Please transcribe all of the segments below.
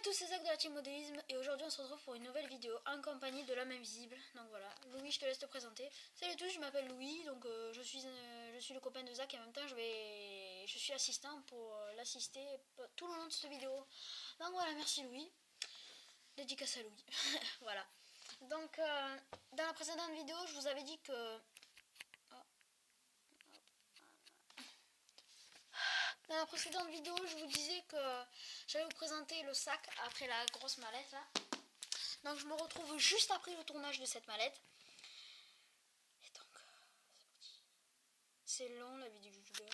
tous, c'est Zach de la team modélisme et aujourd'hui on se retrouve pour une nouvelle vidéo en compagnie de l'homme invisible. Donc voilà, Louis, je te laisse te présenter. Salut à tous, je m'appelle Louis, donc je suis le copain de Zach et en même temps je suis assistant pour l'assister tout le long de cette vidéo. Donc voilà, merci Louis. Dédicace à Louis. Voilà. Donc dans la précédente vidéo, je vous avais dit que... Dans la précédente vidéo, je vous disais que j'allais vous présenter le sac après la grosse mallette là. Donc je me retrouve juste après le tournage de cette mallette. Et donc, c'est parti. C'est long la vie du youtubeur.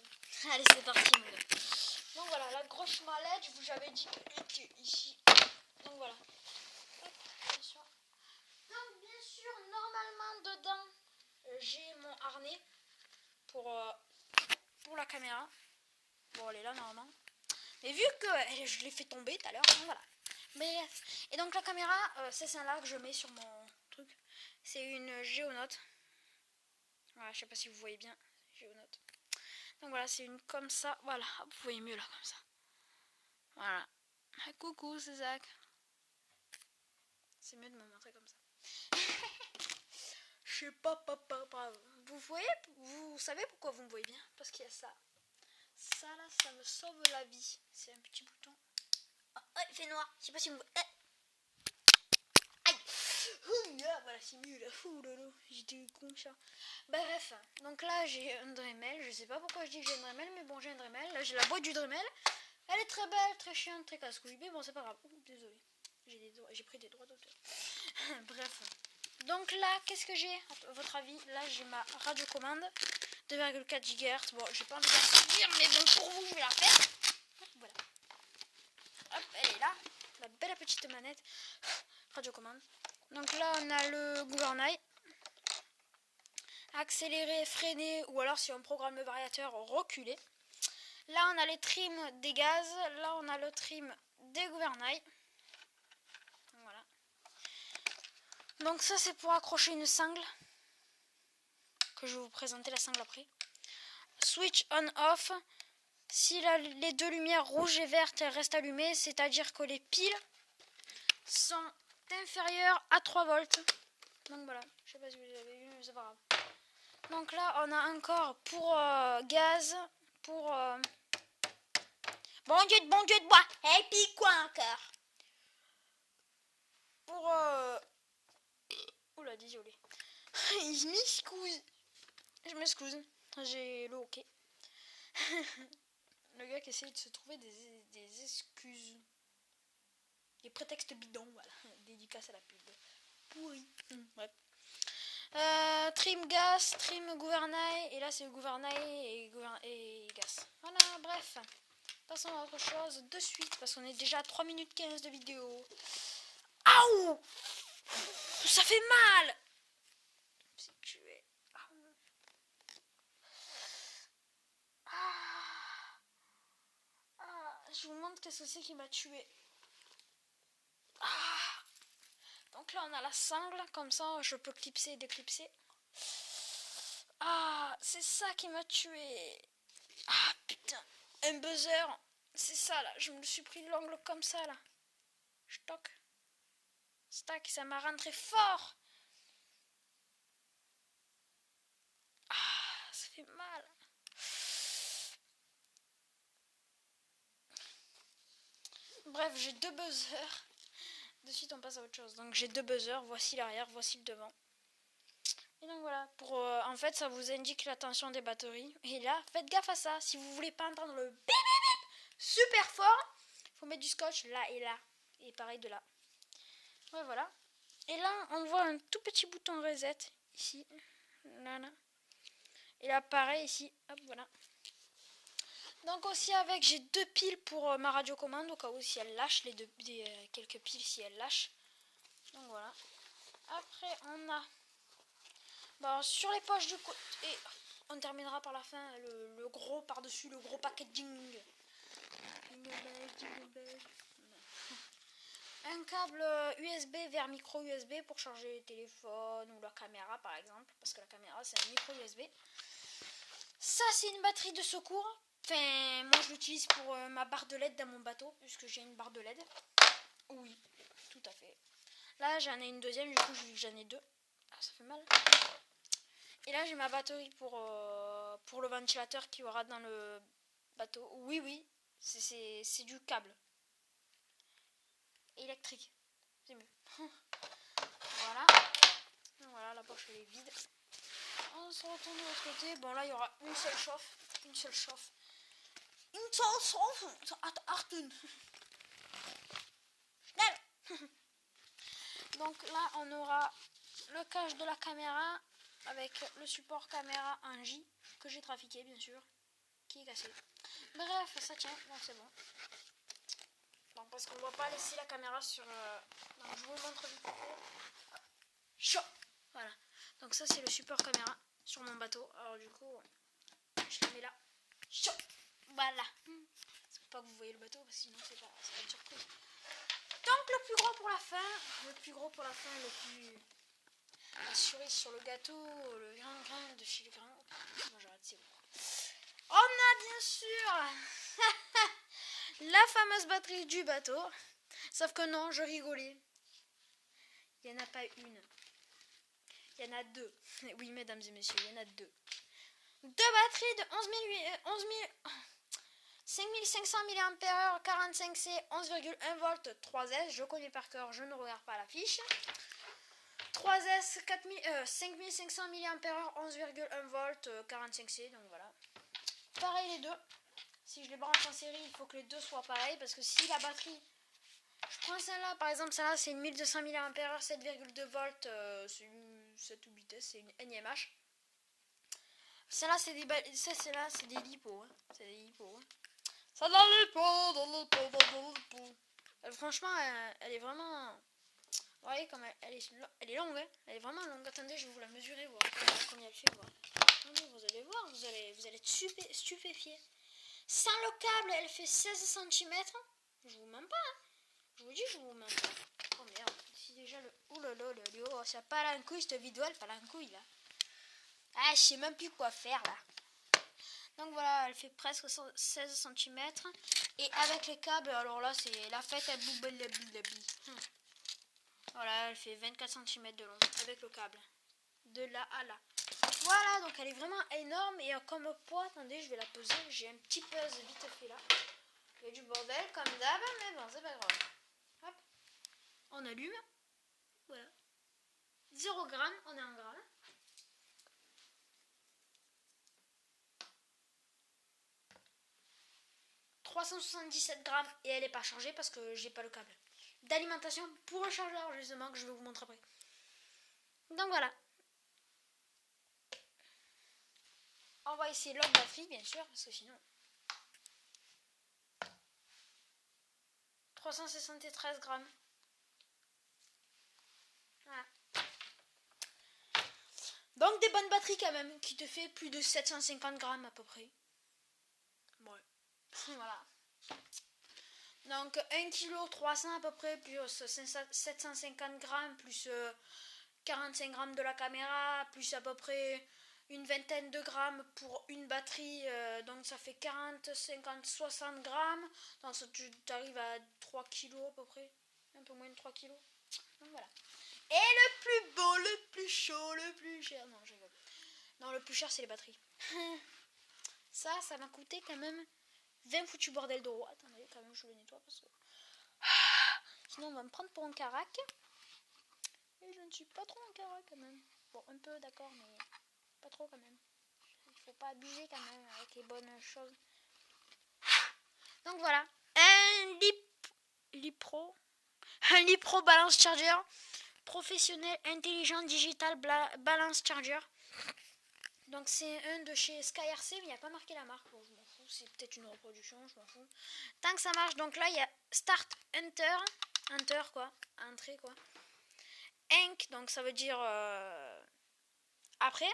Allez, c'est parti mon gars. Donc voilà, la grosse mallette, je vous avais dit qu'elle était ici. Donc voilà. Hop, bien sûr. Donc bien sûr, normalement dedans, j'ai mon harnais pour la caméra. Bon, elle est là normalement. Mais vu que je l'ai fait tomber tout à l'heure, voilà. Bref. Et donc la caméra, c'est celle-là que je mets sur mon truc. C'est une Géonote. Voilà, je sais pas si vous voyez bien. Géonote. Donc voilà, c'est une comme ça. Voilà, vous voyez mieux là, comme ça. Voilà. Coucou, c'est Zach. C'est mieux de me montrer comme ça. Je sais pas. Vous voyez, vous savez pourquoi vous me voyez bien? Parce qu'il y a ça. Ça là, ça me sauve la vie. C'est un petit bouton. Oh, il fait noir. Je sais pas si vous me voyez. Aïe. Voilà, c'est mieux là. J'étais con ça. Bref, donc là j'ai un Dremel. Je sais pas pourquoi je dis que j'ai un Dremel, mais bon, j'ai un Dremel. Là j'ai la boîte du Dremel. Elle est très belle, très chiante, très casse-couille. Mais bon, c'est pas grave. Désolé. J'ai pris des droits d'auteur. Bref. Donc là, qu'est-ce que j'ai à votre avis? Là, j'ai ma radiocommande 2,4 GHz. Bon, j'ai pas envie d'en dire, mais bon, pour vous, je vais la faire. Voilà. Hop, elle est là. La belle petite manette. Radiocommande. Donc là, on a le gouvernail. Accélérer, freiner, ou alors si on programme le variateur, reculer. Là, on a les trims des gaz. Là, on a le trim des gouvernails. Voilà. Donc ça, c'est pour accrocher une sangle. Que je vais vous présenter la sangle après. Switch on-off. Si les deux lumières rouges et vertes restent allumées, c'est-à-dire que les piles sont inférieures à 3 volts. Donc voilà, je sais pas si vous avez vu, mais c'est pas grave. Donc là, on a encore pour gaz, pour... Bon Dieu de bois. Et puis quoi encore? Pour... Oula, désolé. Je m'excuse. J'ai le hockey. Le gars qui essaye de se trouver des excuses. Des prétextes bidons, voilà. Dédicace à la pub. Pourri. Bref. Trim gaz, trim gouvernail. Et là, c'est le gouvernail et gaz. Voilà, bref. Passons à autre chose de suite. Parce qu'on est déjà à 3 minutes 15 de vidéo. Aouh! Ça fait mal! Si tu es... je vous montre qu'est-ce que c'est qui m'a tué. Donc là, on a la sangle. Comme ça, je peux clipser et déclipser. C'est ça qui m'a tué. Putain. Un buzzer. C'est ça, là. Je me suis pris l'angle comme ça, là. Je toque. Stack, ça m'a rentré fort. Ça fait mal. Bref, j'ai 2 buzzers. De suite, on passe à autre chose. Donc, j'ai 2 buzzers. Voici l'arrière, voici le devant. Et donc, voilà. En fait, ça vous indique la tension des batteries. Et là, faites gaffe à ça. Si vous voulez pas entendre le bip bip bip super fort, il faut mettre du scotch là et là. Et pareil de là. Ouais, voilà. Et là, on voit un tout petit bouton reset. Ici. Là. Et là, pareil, ici. Hop, voilà. Donc aussi avec, j'ai 2 piles pour ma radiocommande au cas où si elle lâche, quelques piles si elle lâche. Donc voilà. Après on a, sur les poches du côté, on terminera par la fin le gros par-dessus, le gros packaging. Un câble USB vers micro USB pour charger le téléphone ou la caméra par exemple, parce que la caméra c'est un micro USB. Ça c'est une batterie de secours. Enfin, moi je l'utilise pour ma barre de LED dans mon bateau, puisque j'ai une barre de LED Oui, tout à fait. Là, j'en ai une deuxième, du coup, j'en ai deux. Ah, ça fait mal. Et là, j'ai ma batterie pour le ventilateur qui aura dans le bateau. Oui, oui, c'est du câble électrique. C'est mieux. Voilà. Voilà, la poche elle est vide. On se retourne de l'autre côté. Bon, là, il y aura une seule chauffe. Une seule chauffe. Une seule chauffe. Artun. Donc là, on aura le cache de la caméra avec le support caméra en J que j'ai trafiqué, bien sûr, qui est cassé. Bref, ça tient, donc c'est bon. Donc parce qu'on ne va pas laisser la caméra sur... Donc je vous montre vite fait. Chaud. Voilà. Donc ça, c'est le support caméra sur mon bateau. Alors du coup, je la mets là. Chaud. Voilà. C'est pas que vous voyez le bateau, parce que sinon c'est pas une surprise. Donc le plus gros pour la fin, le plus la cerise sur le gâteau, le grain de chez le grain. Bon, j'arrête, c'est bon. On a bien sûr la fameuse batterie du bateau. Sauf que non, je rigolais. Il n'y en a pas une. Il y en a deux. Oui, mesdames et messieurs, il y en a deux. Deux batteries de 5500 mAh, 45C, 11,1 volts, 3S. Je connais par cœur, je ne regarde pas la fiche. 3S, 5500 mAh, 11,1 volts, 45C. Donc voilà. Pareil les deux. Si je les branche en série, il faut que les deux soient pareils. Parce que si la batterie... Je prends celle-là, par exemple, celle-là c'est une 1200 mAh, 7,2 volts, c'est une 7 ou vitesse, c'est une NMH. Celle-là c'est des lipos, hein. C'est des lipos, hein. Ça dans le pot. Franchement, elle est vraiment... Vous voyez comme elle est longue, hein. Elle est vraiment longue. Attendez, je vais vous la mesurer, voir combien elle fait, voir. Attendez, vous allez voir, vous allez être stupéfiés. Sans le câble, elle fait 16 cm. Je vous mens pas, hein. Je vous dis, je vous mens pas. Oh merde, ici déjà le... Oh là là, oh, ça part en couille, cette vidéo, elle part en couille, là. Ah, je sais même plus quoi faire, là. Donc voilà, elle fait presque 16 cm. Et avec les câbles, alors là, c'est la fête à boubalabi. Voilà, elle fait 24 cm de long avec le câble. De là à là. Voilà, donc elle est vraiment énorme. Et comme poids, attendez, je vais la peser. J'ai un petit pèse vite fait là. Il y a du bordel comme d'hab, mais bon, c'est pas grave. Hop, on allume. Voilà. 0 g, on est en gramme. « 377 grammes et elle n'est pas chargée parce que j'ai pas le câble d'alimentation pour le chargeur justement que je vais vous montrer après. Donc voilà. On va essayer l'autre batterie bien sûr parce que sinon... 373 grammes. Voilà. Donc des bonnes batteries quand même qui te fait plus de 750 grammes à peu près. Ouais. Voilà. Donc 1 kg 300 à peu près plus 750 grammes plus 45 grammes de la caméra plus à peu près une vingtaine de grammes pour une batterie, donc ça fait 40, 50, 60 grammes. Donc ça, tu arrives à 3 kg à peu près, un peu moins de 3 kg. Donc voilà. Et le plus beau, le plus chaud, le plus cher. Non, je rigole. Non, le plus cher, c'est les batteries. Ça m'a coûté quand même 20 foutus bordel d'euros. Attendez, quand même, je le nettoie parce que... Sinon, on va me prendre pour un carac. Et je ne suis pas trop un carac quand même. Bon, un peu, d'accord, mais pas trop quand même. Il faut pas abuser quand même avec les bonnes choses. Donc voilà. Un Lipro Balance Charger. Professionnel, intelligent, digital balance charger. Donc c'est un de chez SkyRC, mais il n'y a pas marqué la marque. Bon, je m'en fous, c'est peut-être une reproduction, je m'en fous. Tant que ça marche, donc là il y a Start Enter quoi, entrée quoi. Enc, donc ça veut dire après.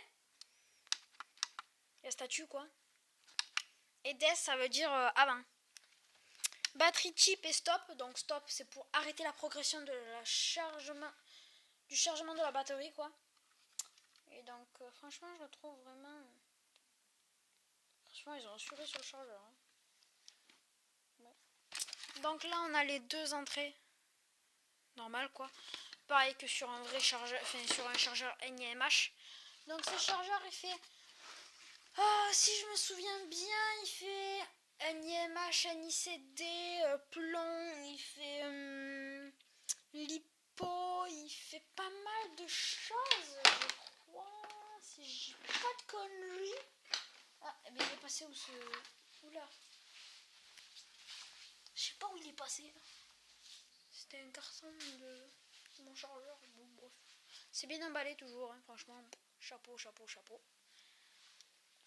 Il y a statut quoi. Et Des, ça veut dire avant. Batterie type et stop, donc stop c'est pour arrêter la progression de la du chargement de la batterie quoi. Et donc franchement je le trouve vraiment... Franchement ils ont assuré sur le chargeur. Hein. Ouais. Donc là on a les deux entrées normal quoi. Pareil que sur un vrai chargeur, enfin sur un chargeur NiMH. Donc ce chargeur il fait, si je me souviens bien, il fait NiMH, NiCd, plomb, il fait lipo, il fait pas mal de choses, je crois, si j'ai pas de conneries. Ah, mais il est passé où ce... Oula. Je sais pas où il est passé. C'était un carton de mon chargeur. Bon, bref. C'est bien emballé toujours, hein, franchement. Chapeau, chapeau, chapeau.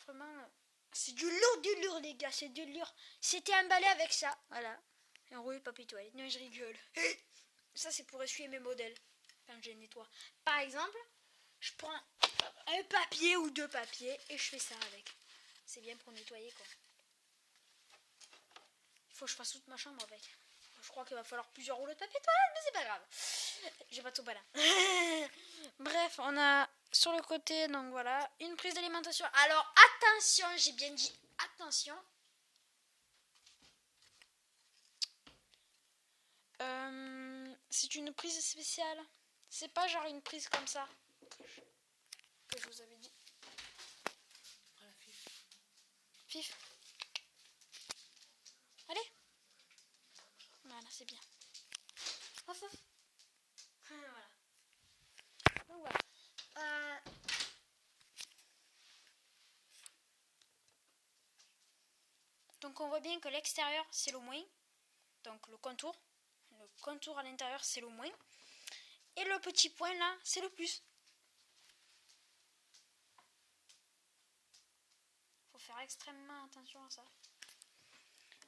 Vraiment, c'est du lourd, les gars, c'est du lourd. C'était emballé avec ça, voilà. Un rouleau de papier toilette. Non, je rigole. Ça, c'est pour essuyer mes modèles quand je les nettoie. Par exemple, je prends un papier ou deux papiers et je fais ça avec. C'est bien pour nettoyer, quoi. Il faut que je fasse toute ma chambre avec. Je crois qu'il va falloir plusieurs rouleaux de papier toilette, mais c'est pas grave. J'ai pas tout pas là. Bref, on a sur le côté, donc voilà, une prise d'alimentation. Alors attention, j'ai bien dit attention. C'est une prise spéciale. C'est pas genre une prise comme ça que je vous avais dit. Voilà, Fif. Allez. Voilà, c'est bien. Hop, hop. Voilà. Donc voilà. Donc on voit bien que l'extérieur c'est le moins. Donc le contour. Le contour à l'intérieur c'est le moins. Et le petit point là c'est le plus. Faut faire extrêmement attention à ça.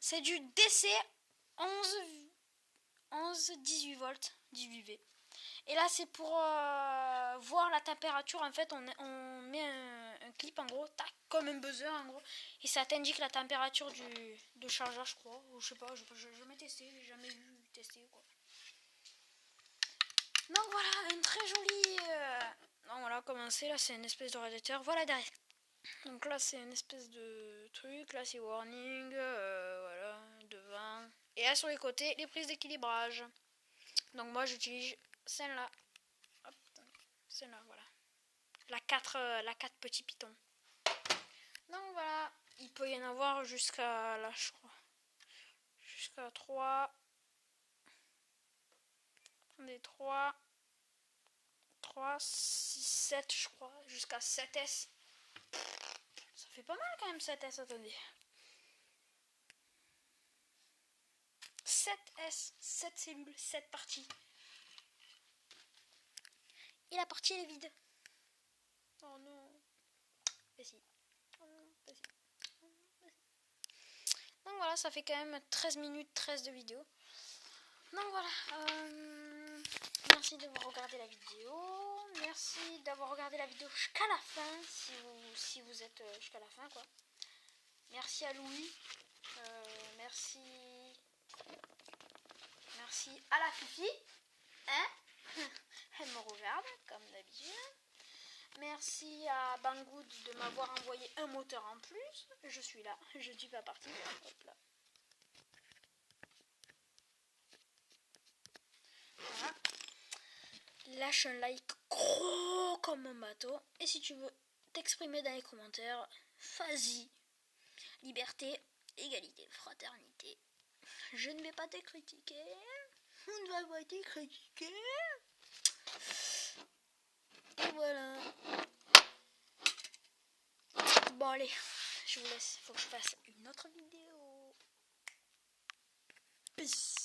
C'est du DC 18 volts, 18V. Et là c'est pour voir la température. En fait on met un clip en gros, tac, comme un buzzer en gros. Et ça t'indique la température du chargeur je crois. Ou je sais pas, je jamais testé, j'ai jamais vu tester quoi. Donc voilà, un très joli... Donc voilà, commencer là c'est une espèce de radiateur. Voilà derrière. Donc là c'est une espèce de truc, là c'est warning, voilà, devant. Et là sur les côtés, les prises d'équilibrage. Donc moi j'utilise celle-là. Hop, celle-là, voilà. La 4 petits pitons. Donc voilà, il peut y en avoir jusqu'à là je crois. Jusqu'à 3. Attendez, 3, 6, 7 je crois. Jusqu'à 7S. Ça fait pas mal quand même 7S, attendez. 7S, 7 cellules, 7 parties. Et la partie elle est vide. Oh non. Bah si. Oh non, bah si. Oh non, bah si. Donc voilà, ça fait quand même 13 minutes 13 de vidéo. Donc voilà. Merci d'avoir regardé la vidéo. Merci d'avoir regardé la vidéo jusqu'à la fin. Si vous êtes jusqu'à la fin quoi. Merci à Louis. Merci à la Fifi. Hein? Elle me regarde comme d'habitude. Merci à Banggood de m'avoir envoyé un moteur en plus. Je suis là. Je ne suis pas partie. Hop là. Voilà. Lâche un like gros comme un bateau. Et si tu veux t'exprimer dans les commentaires, vas-y. Liberté, égalité, fraternité. Je ne vais pas te critiquer. On ne va pas te critiquer. Et voilà. Bon allez, je vous laisse. Il faut que je fasse une autre vidéo. Peace.